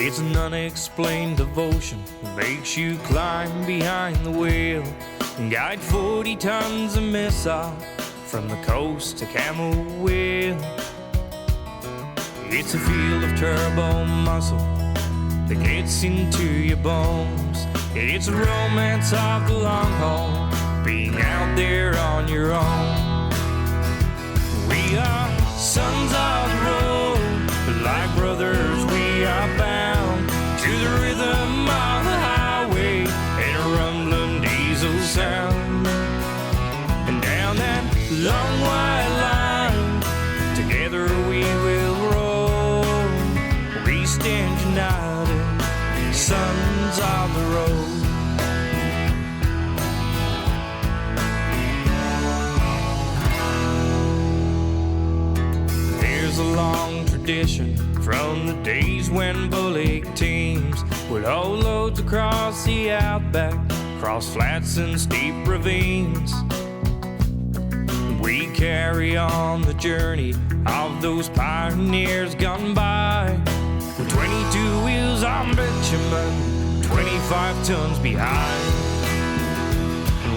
It's an unexplained devotion that makes you climb behind the wheel and guide 40 tons of missile from the coast to Camel Wheel. It's a field of turbo muscle that gets into your bones. It's a romance of the long haul, being out there on your own. We are sons of the road, but like brothers we are bound to the rhythm of the highway and a rumbling diesel sound. And down that long white line, together we will roll. We stand united, sons of the road. There's a long tradition from the days when bullock teams would haul loads across the outback, cross flats and steep ravines. We carry on the journey of those pioneers gone by, with 22 wheels on bitumen, 25 tons behind.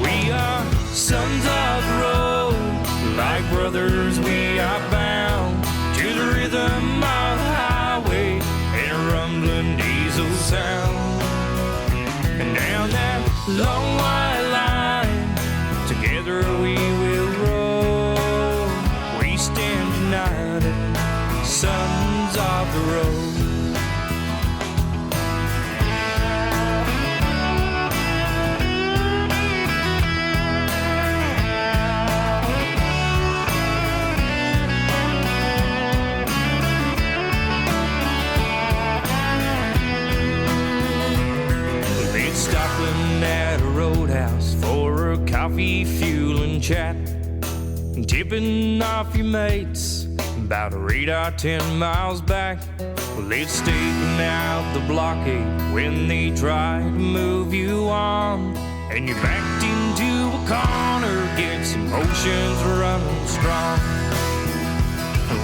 We are sons of the road, like brothers we are bound to the rhythm of the highway and a rumbling diesel sound. And down that long white line, together we will roll. We stand united, sons of the road. At a roadhouse for a coffee, fuel, and chat, and tipping off your mates about a radar 10 miles back. Well, it's taking out the blockade when they try to move you on, and you're backed into a corner, gets emotions running strong.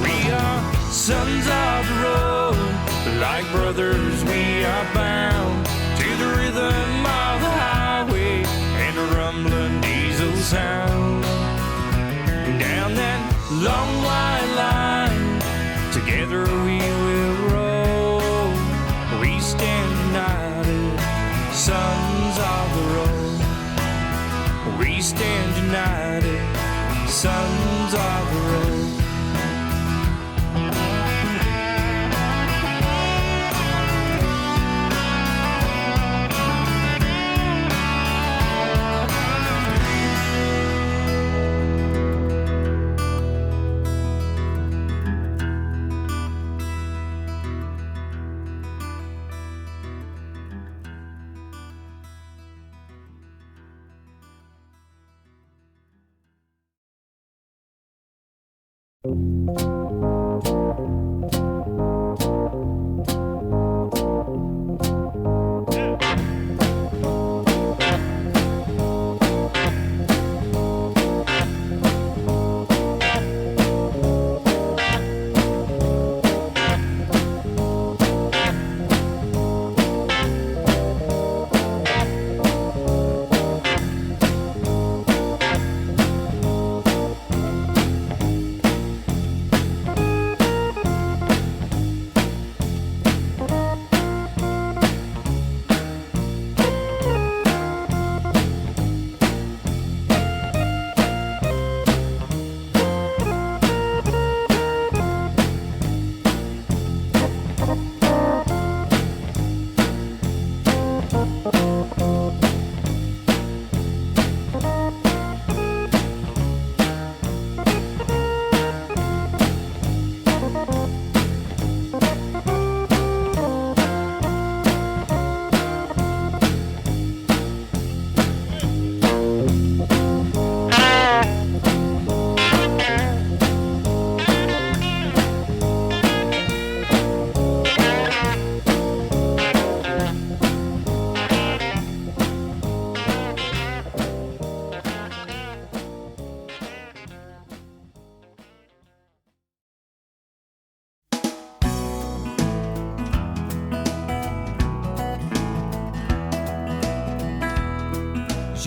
We are sons of the road, like brothers we are bound to the rhythm of the highway and a rumbling diesel sound. And down that long white line, together we will roll. We stand united, sons of the road. We stand united, sons of the road.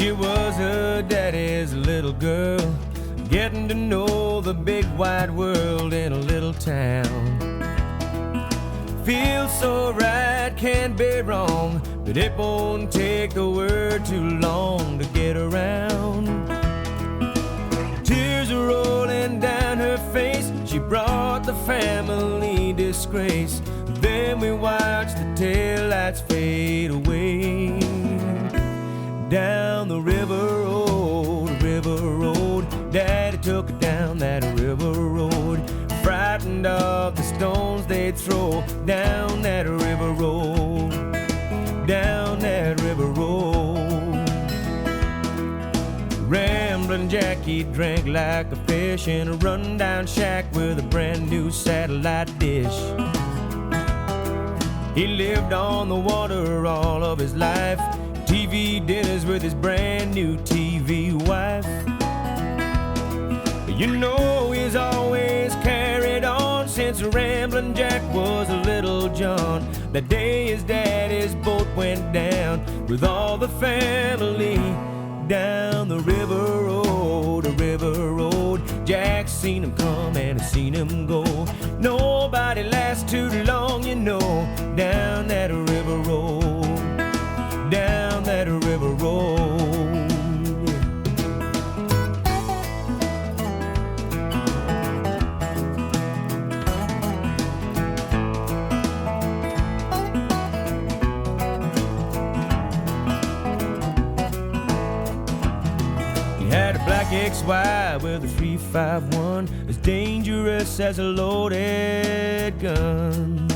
She was her daddy's little girl, getting to know the big wide world in a little town. Feels so right, can't be wrong, but it won't take the word too long to get around. Tears are rolling down her face, she brought the family disgrace. Then we watched the taillights fade away. Down the river road, Daddy took her down that river road, frightened of the stones they'd throw. Down that river road, down that river road. Ramblin' Jackie drank like a fish in a rundown shack with a brand new satellite dish. He lived on the water all of his life, TV dinners with his brand new TV wife. You know he's always carried on since Ramblin' Jack was a little John. The day his daddy's boat went down with all the family. Down the river road, Jack seen him come and seen him go. Nobody lasts too long, you know. Down that river road, down that river road. He had a black XY with a 351, as dangerous as a loaded gun.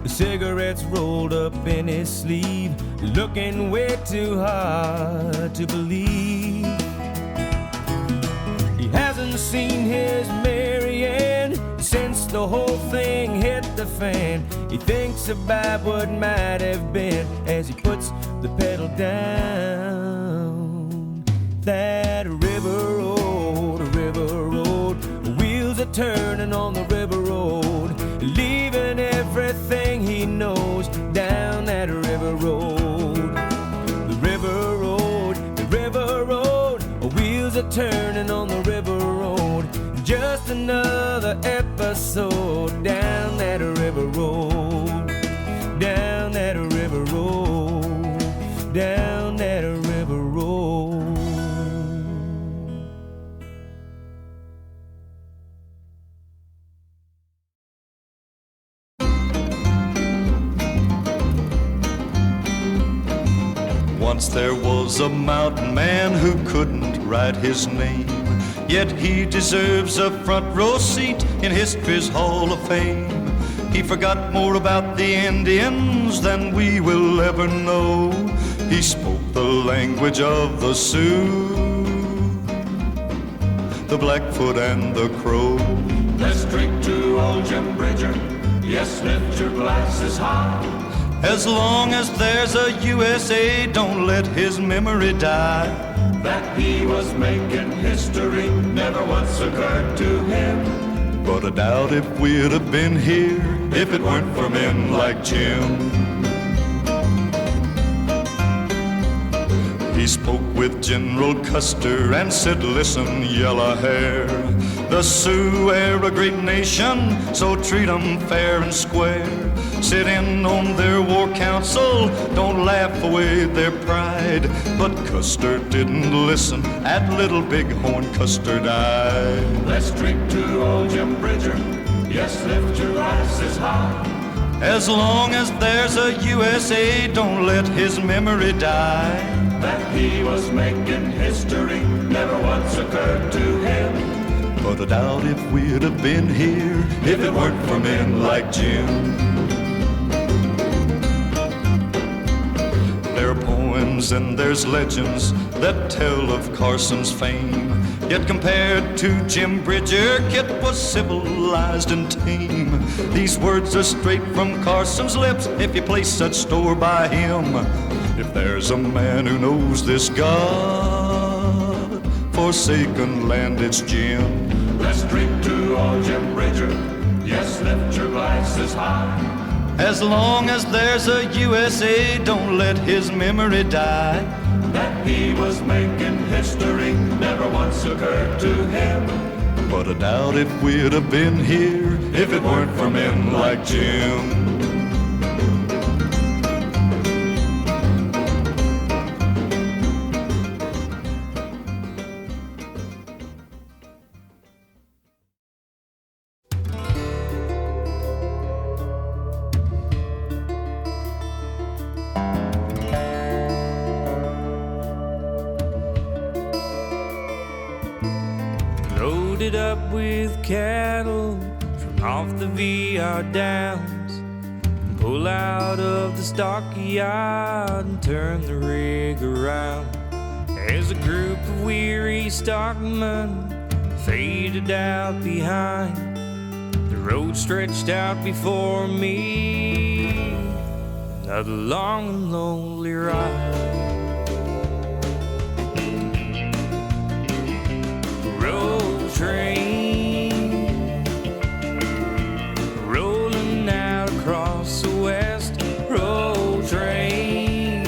The cigarettes rolled up in his sleeve, looking way too hard to believe. He hasn't seen his Marianne since the whole thing hit the fan. He thinks about what might have been as he puts the pedal down. That river road, wheels are turning on the river road, leaving everything he knows. Down that river road, the river road, wheels are turning on the river road. Just another episode. Down that river road, down that river road, down that river road. Once there was a mountain man who couldn't write his name, yet he deserves a front row seat in history's Hall of Fame. He forgot more about the Indians than we will ever know. He spoke the language of the Sioux, the Blackfoot and the Crow. Let's drink to old Jim Bridger. Yes, lift your glasses high. As long as there's a USA, don't let his memory die. That he was making history never once occurred to him. But I doubt if we'd have been here if it weren't for men like Jim. He spoke with General Custer and said, listen, yellow hair, the Sioux are a great nation, so treat 'em fair and square. Sit in on their war council, don't laugh away their pride. But Custer didn't listen, at Little Bighorn Custer died. Let's drink to old Jim Bridger. Yes, lift your glasses high. As long as there's a USA, don't let his memory die. That he was making history never once occurred to him. But I doubt if we'd have been here if it weren't for men like Jim. There are poems and there's legends that tell of Carson's fame. Yet compared to Jim Bridger, Kit was civilized and tame. These words are straight from Carson's lips if you place such store by him. If there's a man who knows this God-forsaken land, it's Jim. Let's drink to old Jim Bridger. Yes, lift your glasses high. As long as there's a USA, don't let his memory die. that he was making history never once occurred to him. But I doubt if we'd have been here if it weren't for men like Jim. Loaded up with cattle from off the VR downs, pull out of the stockyard and turn the rig around. As a group of weary stockmen faded out behind, the road stretched out before me, another long and lonely ride. Road train rolling out across the west. Road train,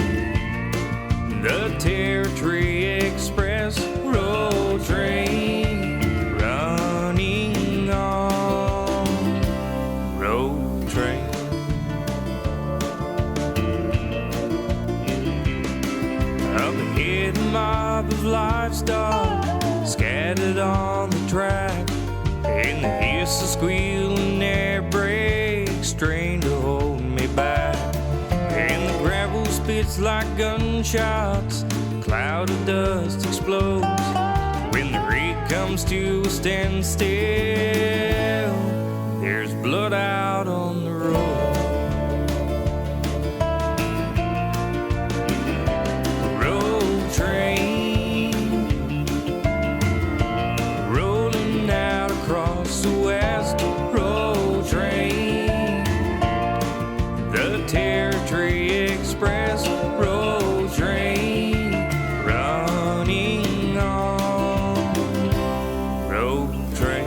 the Territory Express. Road train running on. Road train. Up ahead, a mob of livestock scattered on the track, and the hiss of squealing air brakes strained to hold me back. And the gravel spits like gunshots, a cloud of dust explodes when the rig comes to a standstill. There's blood out on the road. Road train across the west. Road train, the Territory Express. Road train running on. Road train.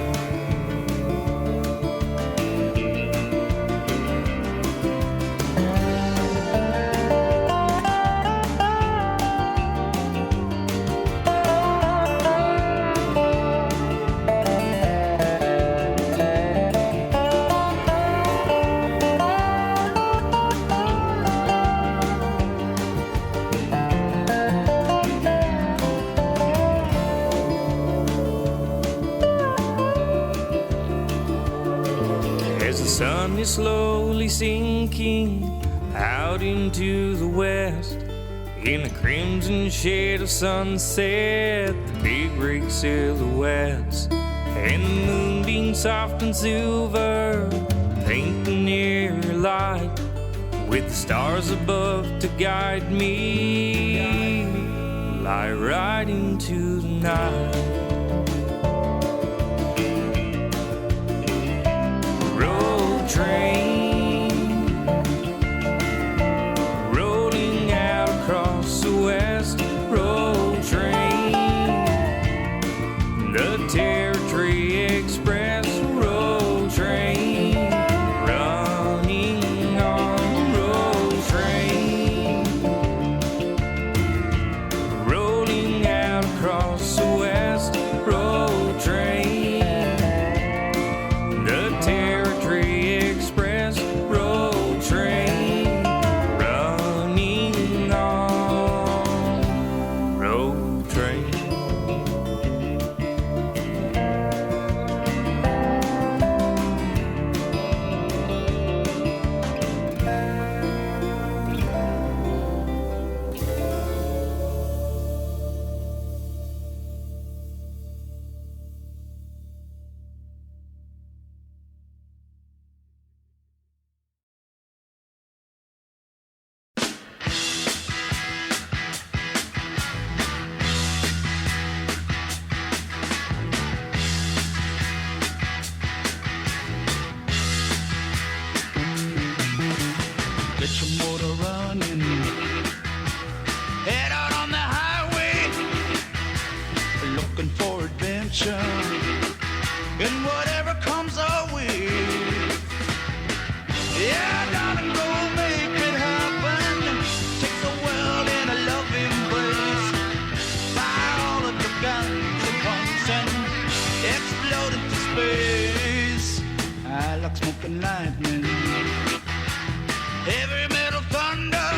Sun is slowly sinking out into the west. In the crimson shade of sunset, the big rig silhouettes, and the moonbeam soft and silver paint the near light, with the stars above to guide me, lie right into the night. Train rolling out across the west. Road train, the Territory Express. Road train running on. Road train rolling out across the west. Road train, the Territory Express. Road train running on. Road train. Get your motor running, head out on the highway, looking for adventure, and whatever comes our way. Yeah, darling, go make it happen. Take the world in a loving embrace. explode into space. I like smoke and lightning, heavy metal thunder,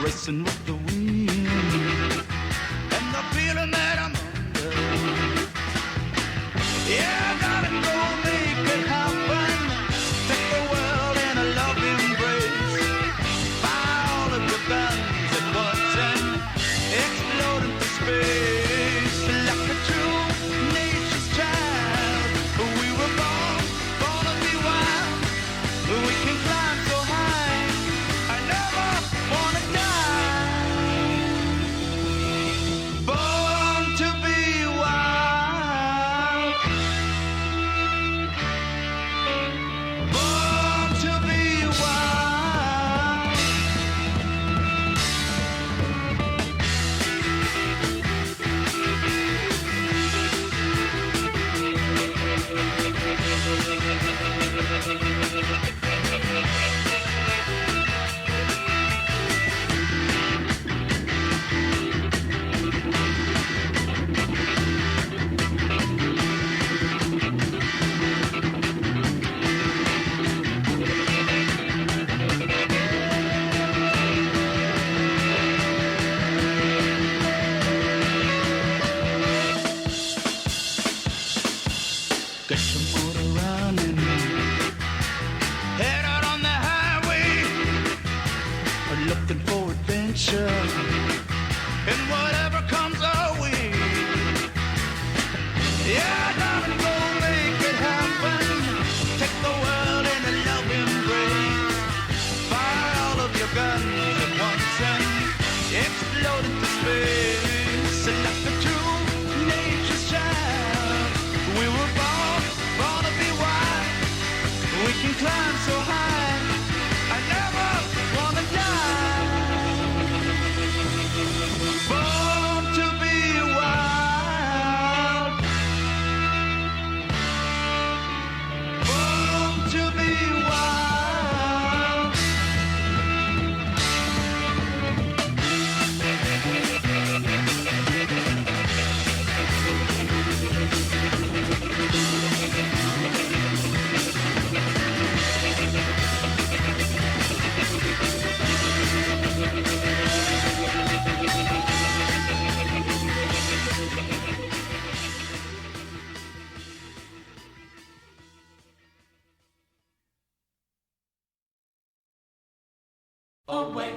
racing with the wind, and the feeling that I'm under. Yeah, darling, go make it happen. Take the world in a loving embrace. Fire all of your guns at once and explode into space. Like a true nature's child, we were born to be wild. We can climb so high, I never wanna die. Born to be wild. Born to be wild. Get your motor running, head out on the highway, looking for adventure, and whatever comes our way. Yeah, darling, go make it happen. Take the world in a loving embrace. Fire all of your guns at once and explode into space. Like a true nature's child, we were born to be wild. We can climb so high, I never wanna die. Born to be wild. Born to be wild. Away,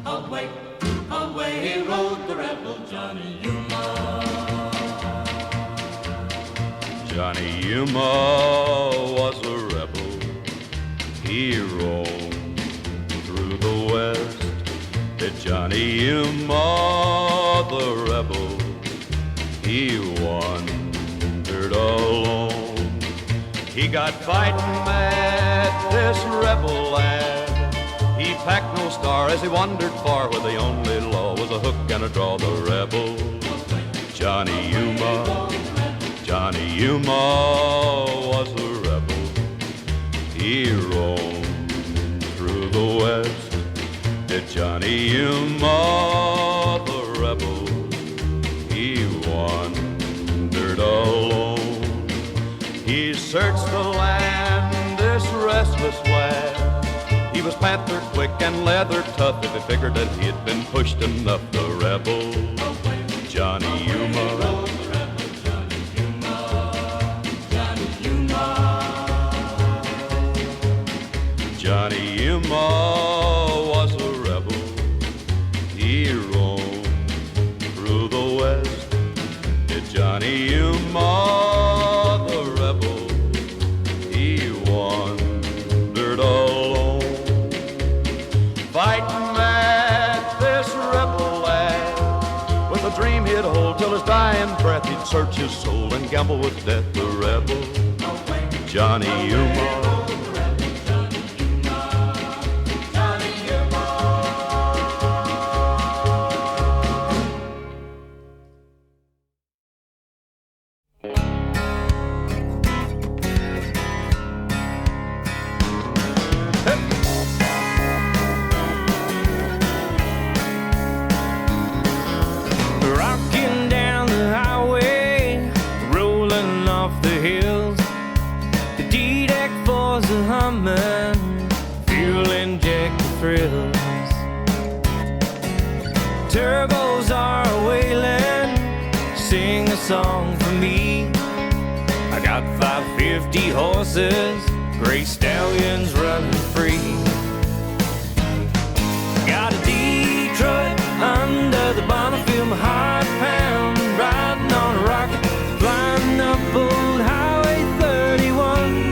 away, away rode the rebel Johnny Yuma. Johnny Yuma was a rebel. He roamed through the West. Did Johnny Yuma, the rebel, he wandered alone. He got fighting mad, this rebel lad. He packed no star as he wandered far, where the only law was a hook and a draw. The rebel, Johnny Yuma, Johnny Yuma was a rebel. He roamed through the West. Did Johnny Yuma, the rebel, he wandered alone. He searched the land, this restless lad. He was panther quick and leather tough. If he figured that he had been pushed enough, the rebel, Johnny Yuma, Johnny Yuma was a rebel. He roamed through the West. Did Johnny Yuma, the rebel, he wandered alone. Fighting mad, this rebel lad, with a dream he'd hold till his dying breath. He'd search his soul and gamble with death. The rebel, Johnny Yuma. woman, fuel-injected thrills. Turbos are wailing, sing a song for me. I got 550 horses, gray stallions running free. Got a Detroit under the Bonneville, my heart pound, riding on a rocket, flying up old Highway 31.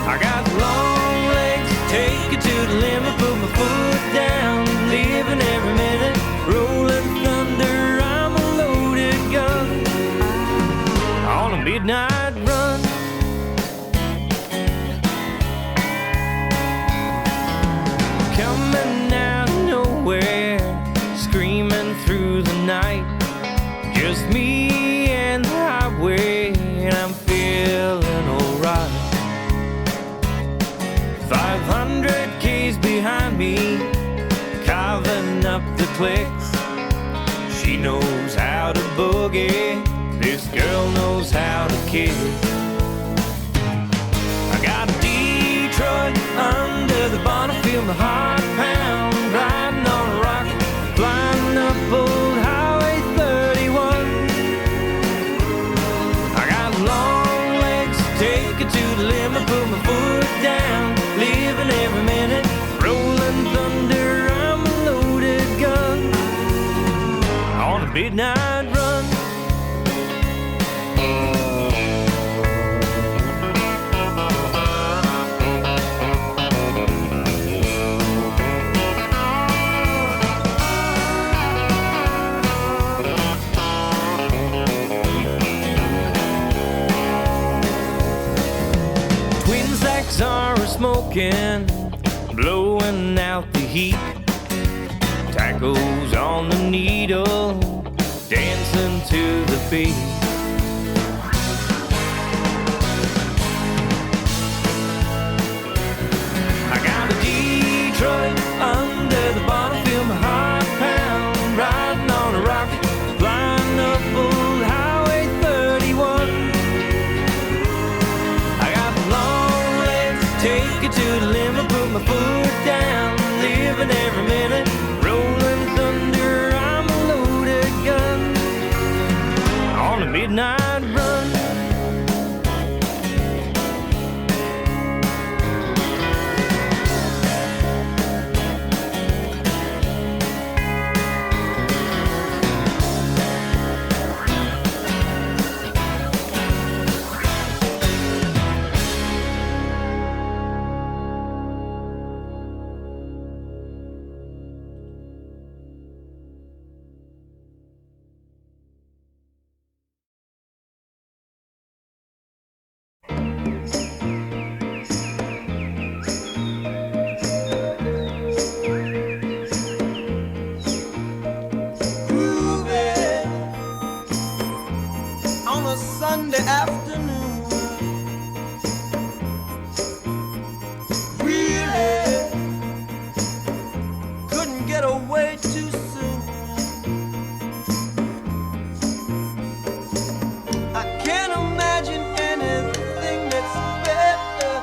I got long legs, take it to the limit, put my foot down, living every minute, rolling thunder, I'm a loaded gun on a midnight run. Coming out of nowhere, screaming through the night, just me and the highway, and I'm feeling alright. 500 K's behind me, carving up the clicks. She knows how to boogie, this girl knows how to kick. I got a Detroit under the Bonneville, my heart pound, riding on a rocket, flying up old Highway 31. I got long legs, take it to the limit, put my foot down, living every minute, rolling thunder, I'm a loaded gun on a midnight run. Twin sacks are smoking, blowing out the heat. Tackles on the needle, dancing to the beat. I got a Detroit under the Bonneville, my heart pound, riding on a rocket, flying up old Highway 31. I got long legs, take it to the limit, put my foot down, living every minute, rolling thunder, I'm a loaded gun on a midnight run. On a Sunday afternoon, really couldn't get away too soon. I can't imagine anything that's better.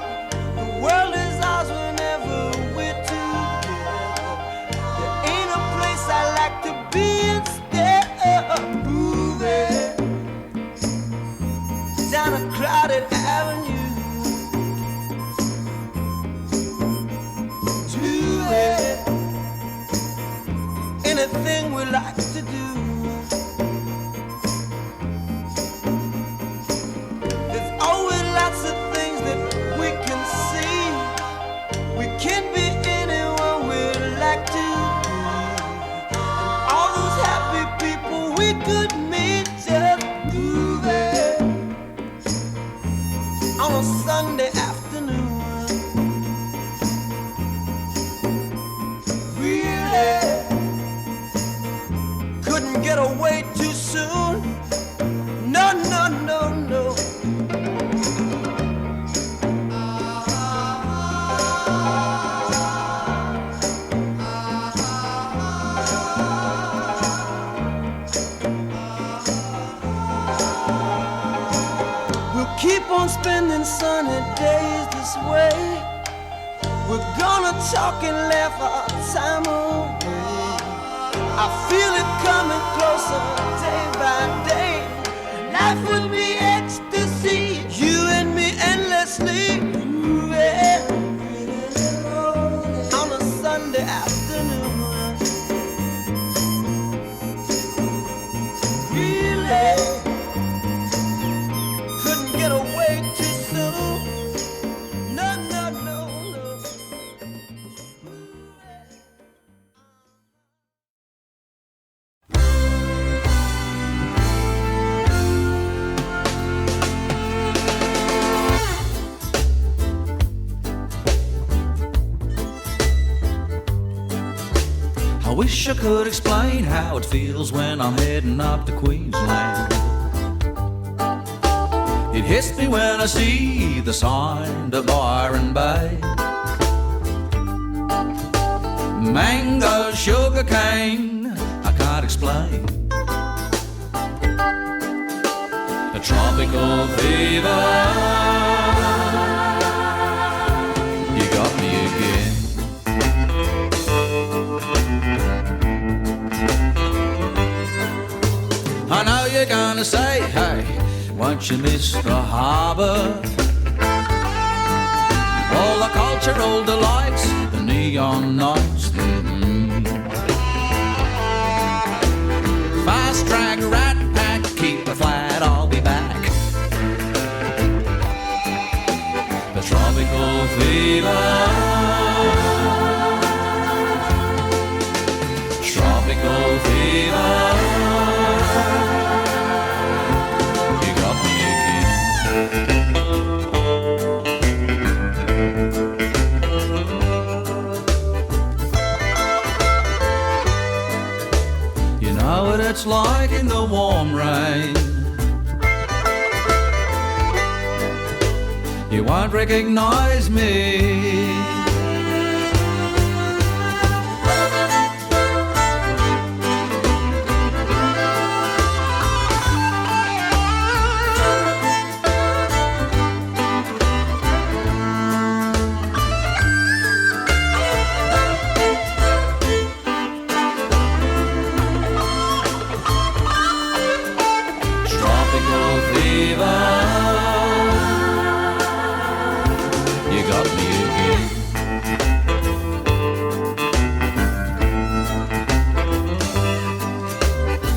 The world is ours whenever we're together. There ain't a place I like to be instead of moving down a crowded avenue to it. Anything we like to do. There's always lots of things that we can see. We can be anyone we like to be. And all those happy people we could meet just moving on a Sunday afternoon. Really keep on spending sunny days this way. We're gonna talk and laugh our time away. I feel it coming closer day by day. Life would be ecstasy, you and me endlessly. Ooh, yeah. On a Sunday afternoon, really couldn't get away too soon. No, no, no, no. I wish I could explain how it feels when I'm heading up to Queensland. It hits me when I see the sign of Byron Bay. Mango, sugar cane, I can't explain. A tropical fever, you got me again. I know you're gonna say, hey, won't you miss the harbour? All the cultural delights, the neon nights. Fast track, rat pack, keep it flat, I'll be back. The tropical fever, tropical fever. You know what it's like in the warm rain. You won't recognize me.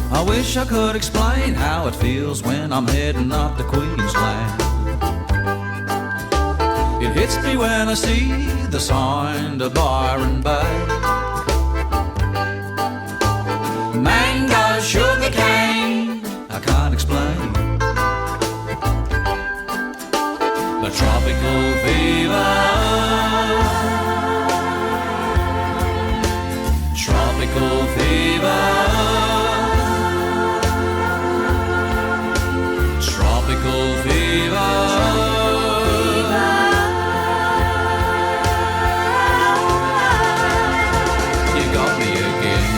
I wish I could explain how it feels when I'm heading up to Queensland. It hits me when I see the sign of Byron Bay. Mango, sugar cane, I can't explain. The tropical fever, tropical fever. Tropical fever, you got me again.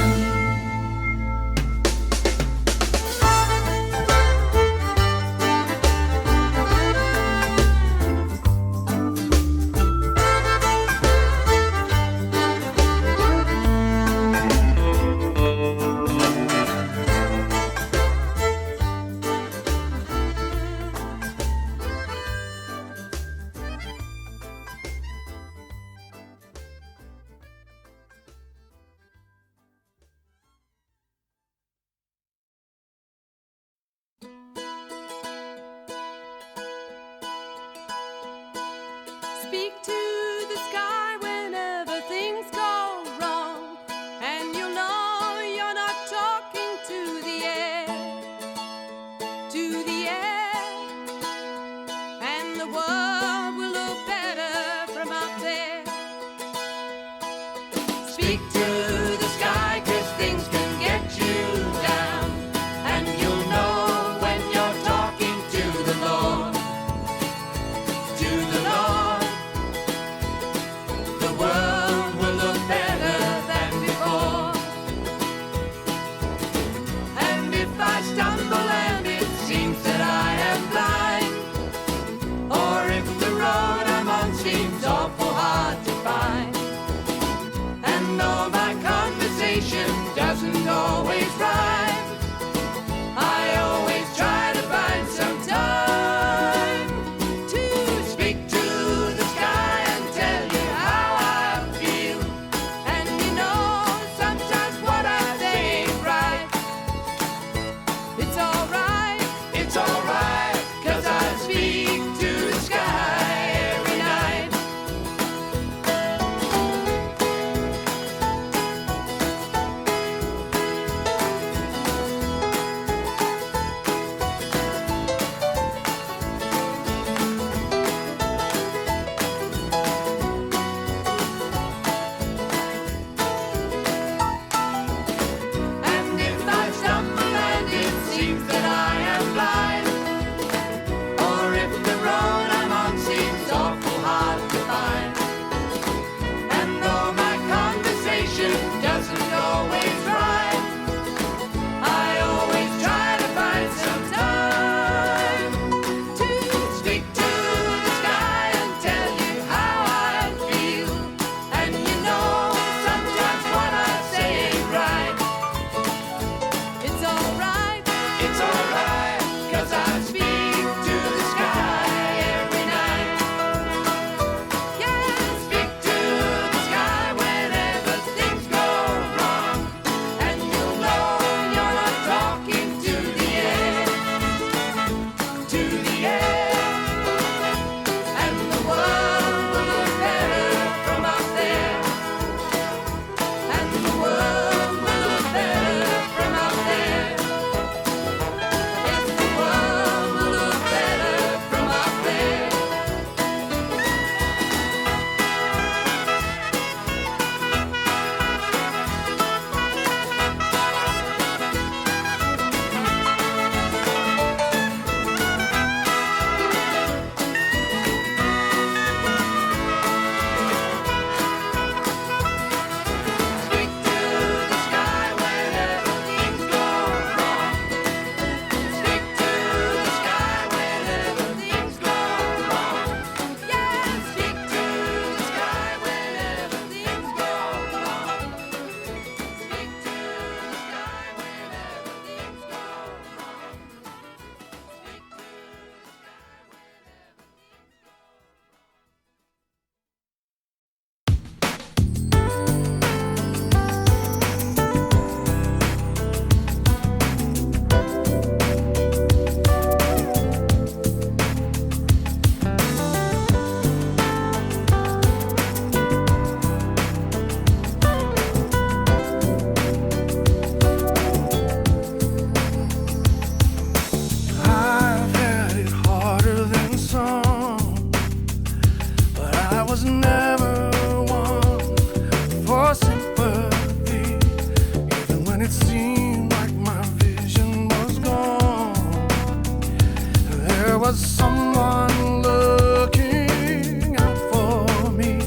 was someone looking out for me.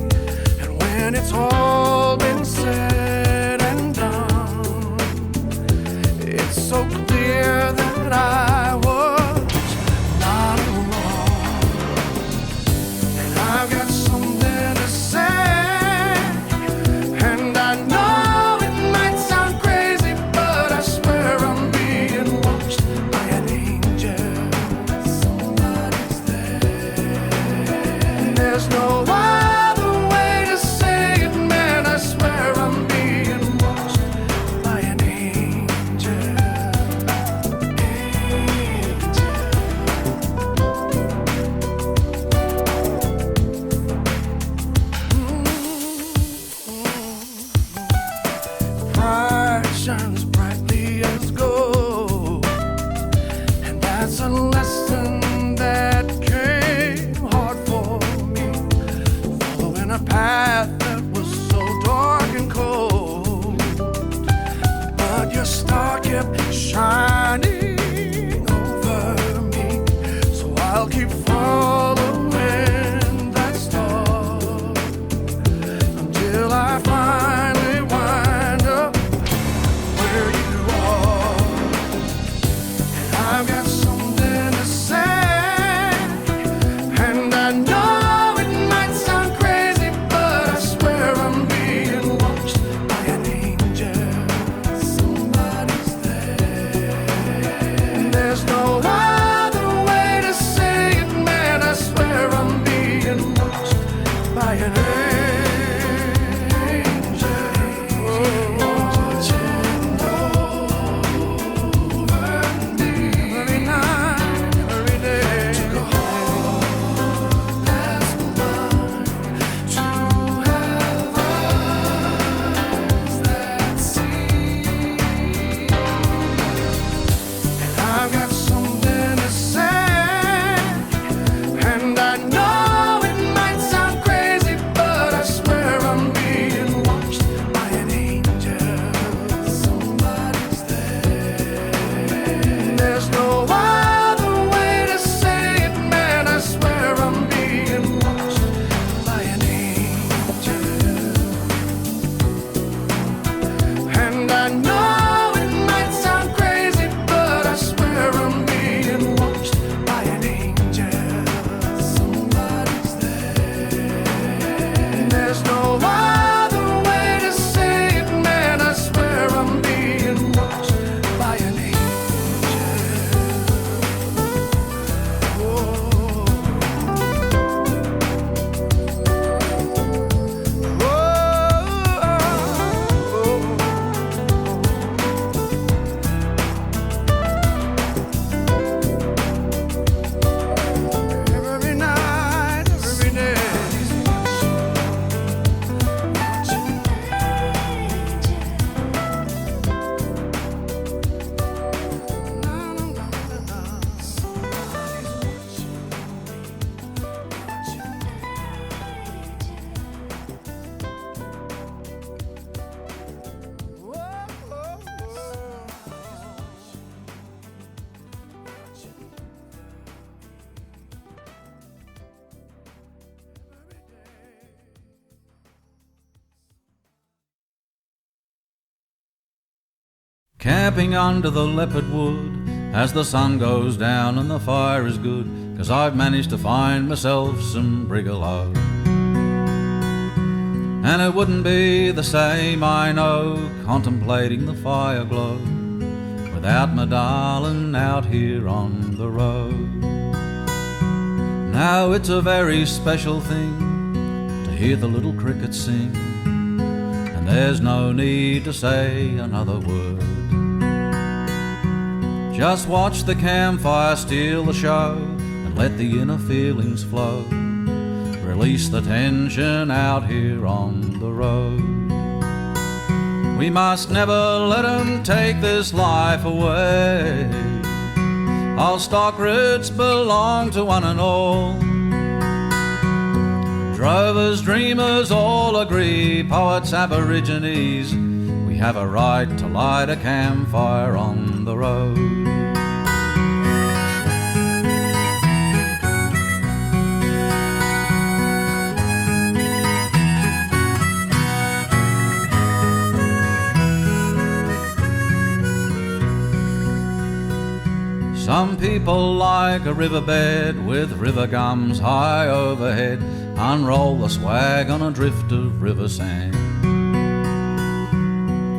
And when it's all been said and done, it's so clear that I was not alone. And I've got something to say, and I know it might sound crazy, but I swear I'm being watched by an angel. Somebody's there. There's no other way to say it, man. I swear I'm being watched by an angel. Pride shines brightly as gold, and that's a lesson that came hard for me. Following a path that was so dark and cold, but your star kept shining over me, so I'll keep following that star until I finally wind up where you are. And I've got something to say, and I know it might sound crazy, but I swear I'm being watched by an angel. Somebody's there. There's no other way to say it, man. I swear I'm being watched by an angel. Watching over me every night, every day. Took a heart that's mine to have eyes that see. And I've got something to say, and I know it might sound crazy, but I swear I'm being watched by an angel. Somebody's there. There's no other way to say it, man. I swear I'm being watched by an angel. And I know it might sound crazy, but I swear I'm being watched by an angel. Somebody's there. There's no other way to say it, man. I swear I'm being watched by an angel. Every night, every day. Camping under the leopard wood as the sun goes down and the fire is good, 'cause I've managed to find myself some brigalow. And it wouldn't be the same, I know, contemplating the fire glow without my darling out here on the road. Now it's a very special thing to hear the little crickets sing, and there's no need to say another word. Just watch the campfire steal the show and let the inner feelings flow. Release the tension out here on the road. We must never let 'em take this life away. All stock routes belong to one and all. Drovers, dreamers all agree, poets, aborigines, we have a right to light a campfire on the road. people like a riverbed with river gums high overhead. Unroll the swag on a drift of river sand.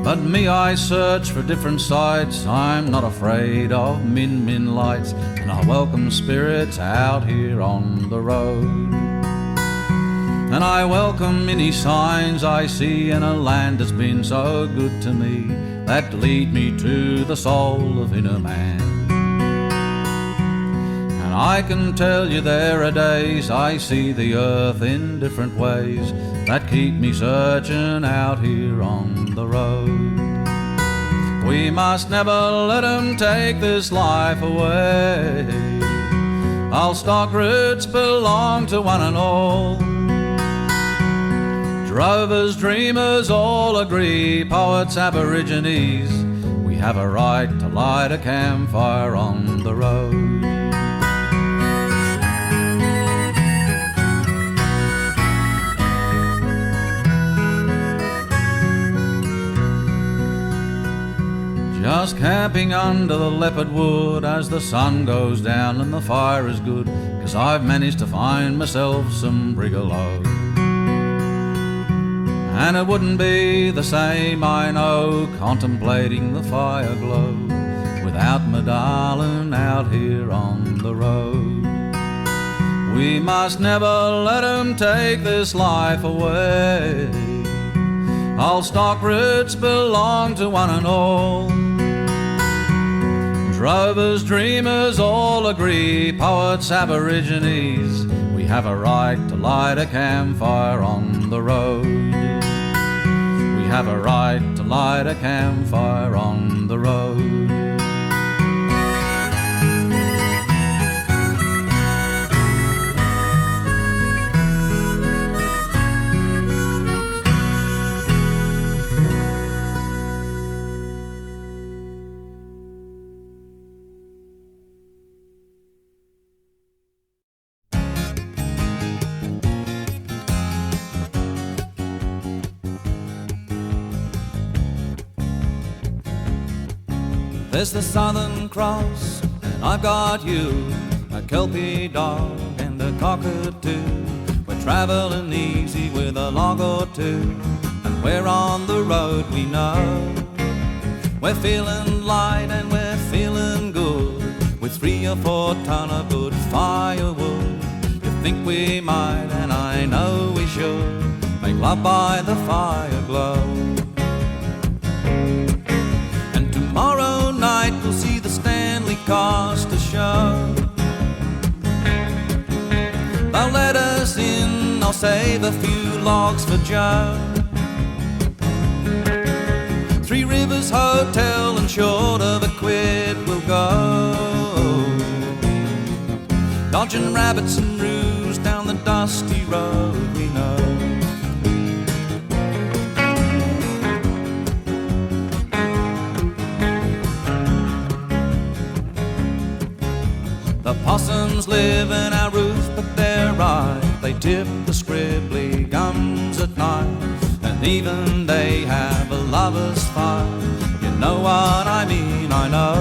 But me, I search for different sights. I'm not afraid of min lights, and I welcome spirits out here on the road. And I welcome any signs I see in a land that's been so good to me, that lead me to the soul of inner man. And I can tell you there are days I see the earth in different ways that keep me searching out here on the road. We must never let 'em take this life away. All stock routes belong to one and all. Drovers, dreamers all agree, poets, aborigines, we have a right to light a campfire on the road. Just camping under the leopard wood as the sun goes down and the fire is good, 'cause I've managed to find myself some brigalow. And it wouldn't be the same, I know, contemplating the fire glow without my darling out here on the road. We must never let 'em take this life away. All stock routes belong to one and all. Drovers, dreamers all agree, poets, aborigines, we have a right to light a campfire on the road. We have a right to light a campfire on the road. There's the Southern Cross, and I've got you, a Kelpie dog and a cockatoo. We're traveling easy with a log or two, and we're on the road we know. We're feeling light and we're feeling good, with 3 or 4 ton of good firewood. You think we might, and I know we should, make love by the fire glow. Tomorrow night we'll see the Stanley Costa show. They'll let us in, I'll save a few logs for Joe. 3 Rivers Hotel, and short of a quid we'll go, dodging rabbits and roos down the dusty road we know. The possums live in our roof, but they're right. They tip the scribbly gums at night, and even they have a lover's fight. You know what I mean, I know.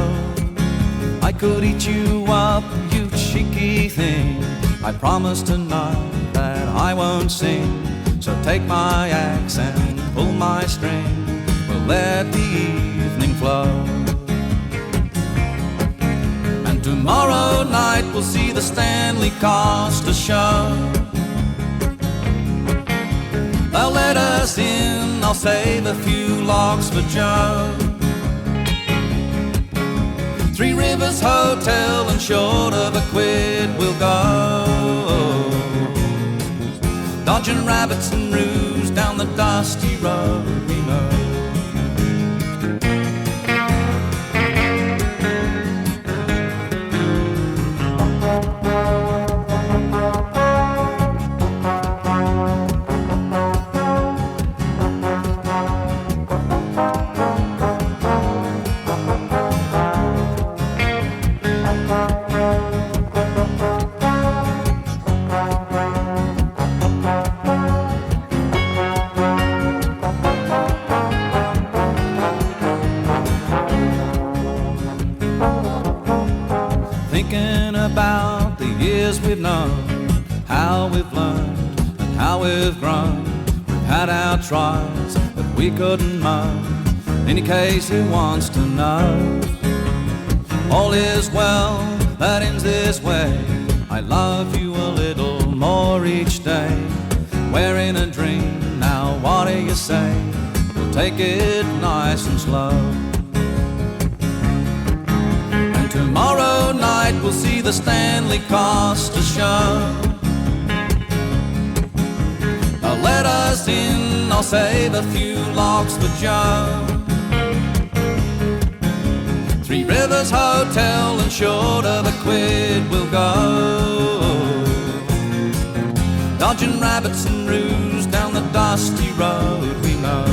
I could eat you up, you cheeky thing. I promise tonight that I won't sing. So take my axe and pull my string. We'll let the evening flow. Tomorrow night we'll see the Stanley Costa show. They'll let us in, I'll save a few logs for Joe. 3 Rivers Hotel, and short of a quid we'll go, dodging rabbits and roos down the dusty road we know. years we've known, how we've learned and how we've grown. We've had our trials, but we couldn't moan. In any case, who wants to know? All is well that ends this way. I love you a little more each day. We're in a dream, now what do you say? We'll take it nice and slow. And tomorrow night we'll see the Stanley Costa show. Now let us in, I'll save a few logs for Joe. Three Rivers Hotel and short of a quid we'll go. Dodging rabbits and roos down the dusty road we know.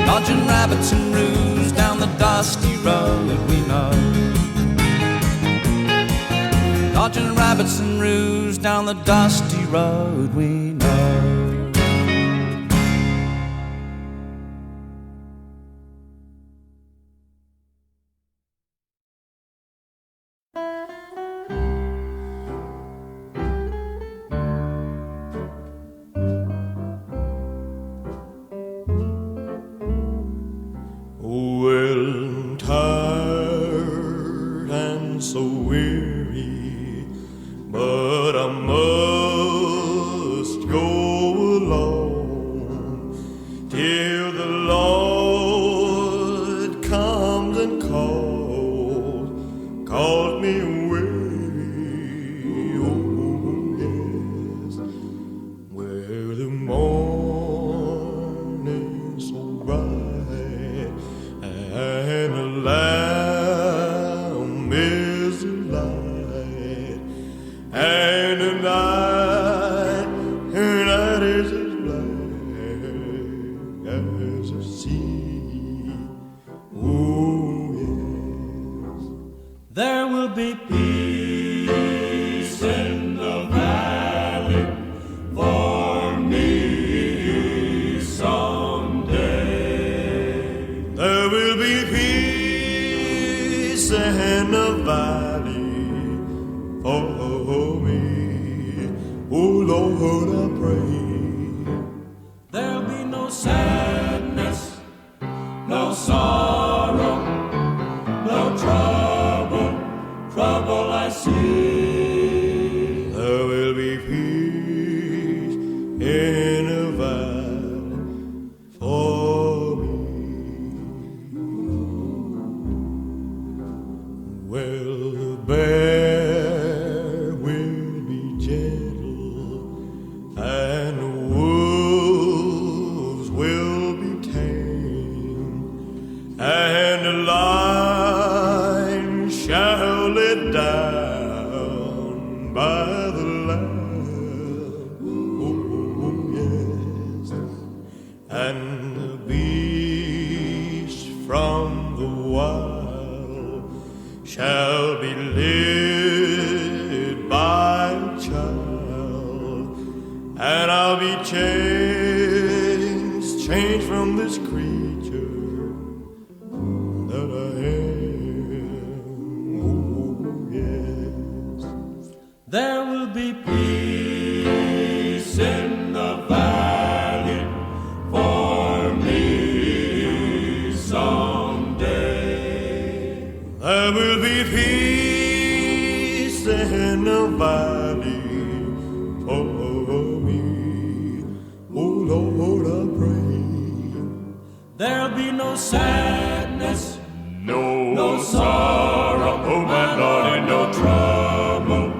Dodging rabbits and roos down the dusty road we know. Dodging rabbits and roos down the dusty road we know. Well, tired and so weary, but I must go along till the Lord comes and calls me away. Oh, yes, where the morning's so bright and the Lamb is the light, and the night is as black as the sea. Oh, yes. There will be peace in the valley for me someday. There will be peace in the valley for me. Oh Lord, I pray. There'll be no sadness, no sorrow, no trouble I see. There will be peace in the valley for me. Well, the bear will be gentle, and the wolves will be tame, and the lion shall lay down by the lamb. Oh, yes, and the beast from the wild shall be led by a child, and I'll be changed from this creature that I am. Oh, yes. There will be peace in the valley for me someday. There will be peace in the valley for me. Oh Lord, I pray. There'll be no sadness, No sorrow, oh my Lord, and no trouble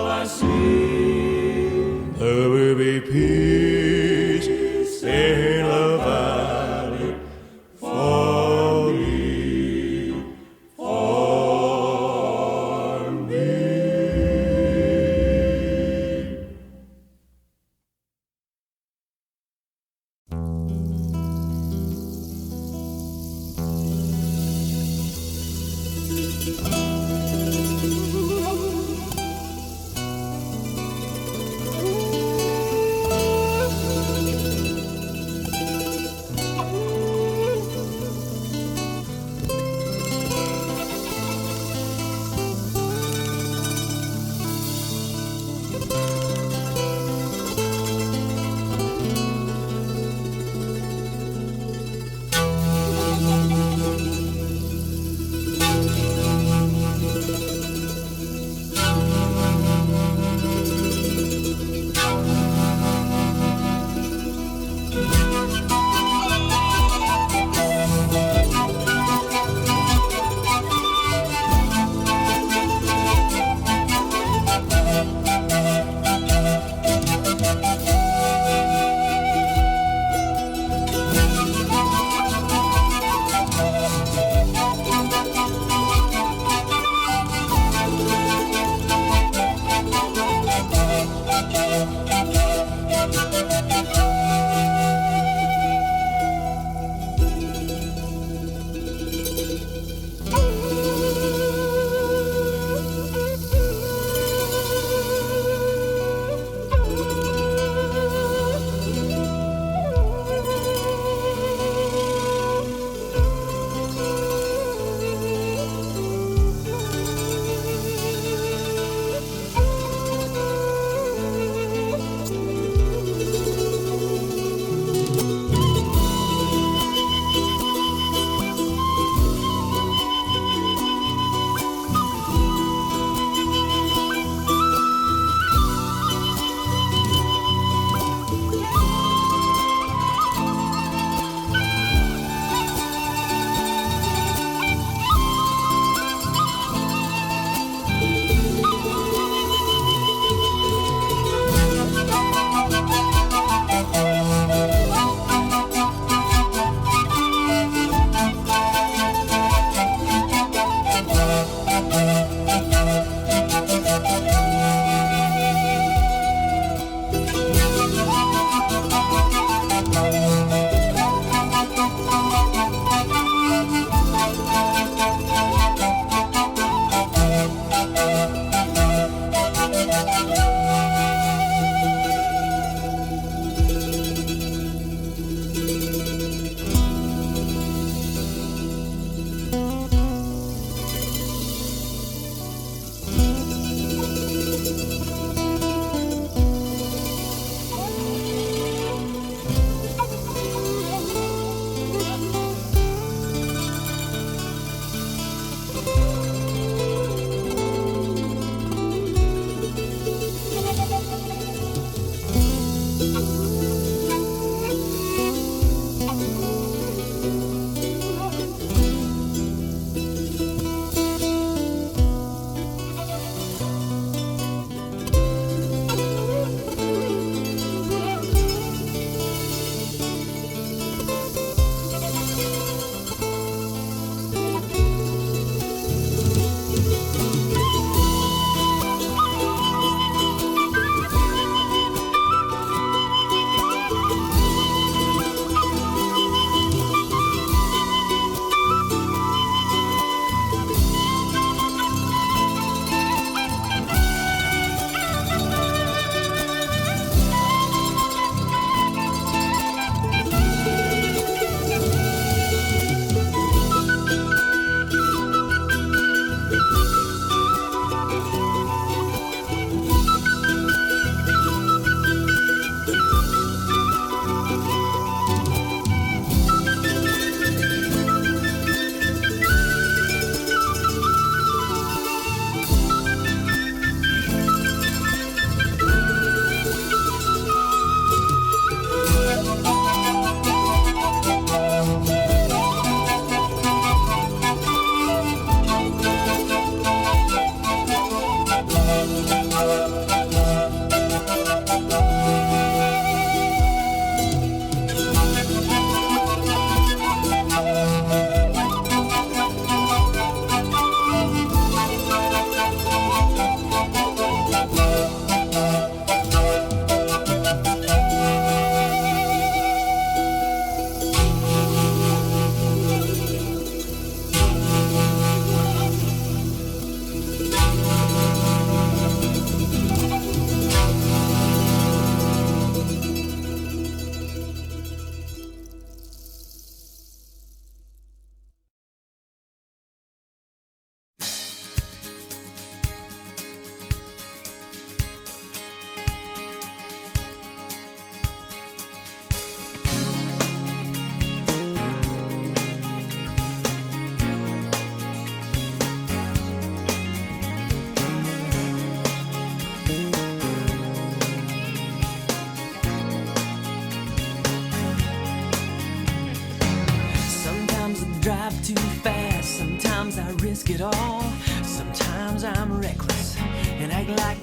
I see. There will be peace in the valley for me. For me.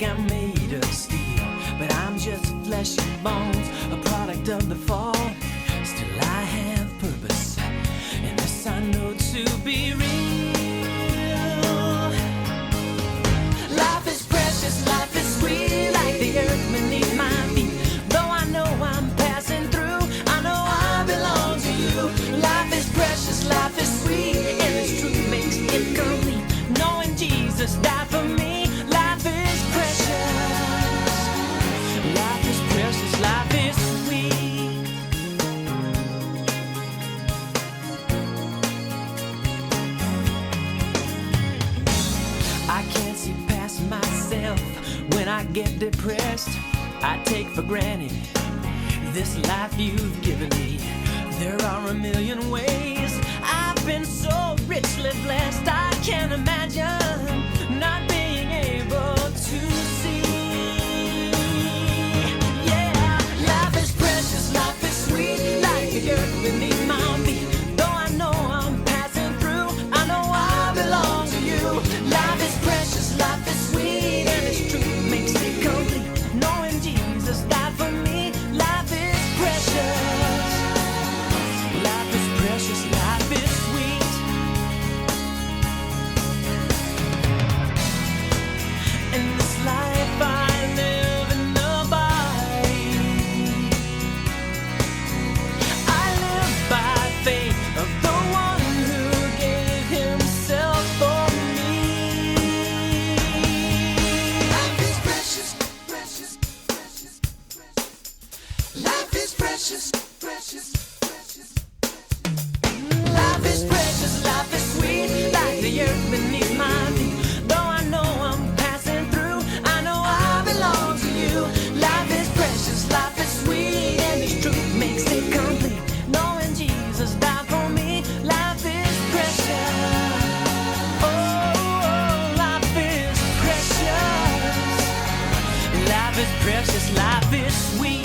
think I'm made of steel, but I'm just flesh and bones, a product of the fall. Still I have purpose, and this I know to be real. Life is precious, life is sweet, like the earth beneath my feet. Though I know I'm passing through, I know I belong to you. Life is precious, life is sweet, and its truth makes it complete. Knowing Jesus died for me, life is precious. Life is precious, life is sweet. I can't see past myself when I get depressed. I take for granted this life you've given me. There are a million ways I've been so richly blessed. I can't imagine not being able to see. Yeah, life is precious, life is sweet, like the earth beneath my feet. Though I know I'm passing through, I know I belong to you. Life is precious, life is sweet, and its truth makes it complete. Knowing Jesus died for me, life is precious. Life is precious, life is sweet. In this life I live in the body, I live by faith of the one who gave himself for me. Life is precious, precious, precious, precious. Life is precious, precious, precious. Life is precious, life is sweet, like the earth beneath my feet. Though I know I'm passing through, I know I belong to you. Life is precious, life is sweet, and its truth makes it complete. Knowing Jesus died for me, life is precious. Oh, life is precious. Life is precious, life is sweet.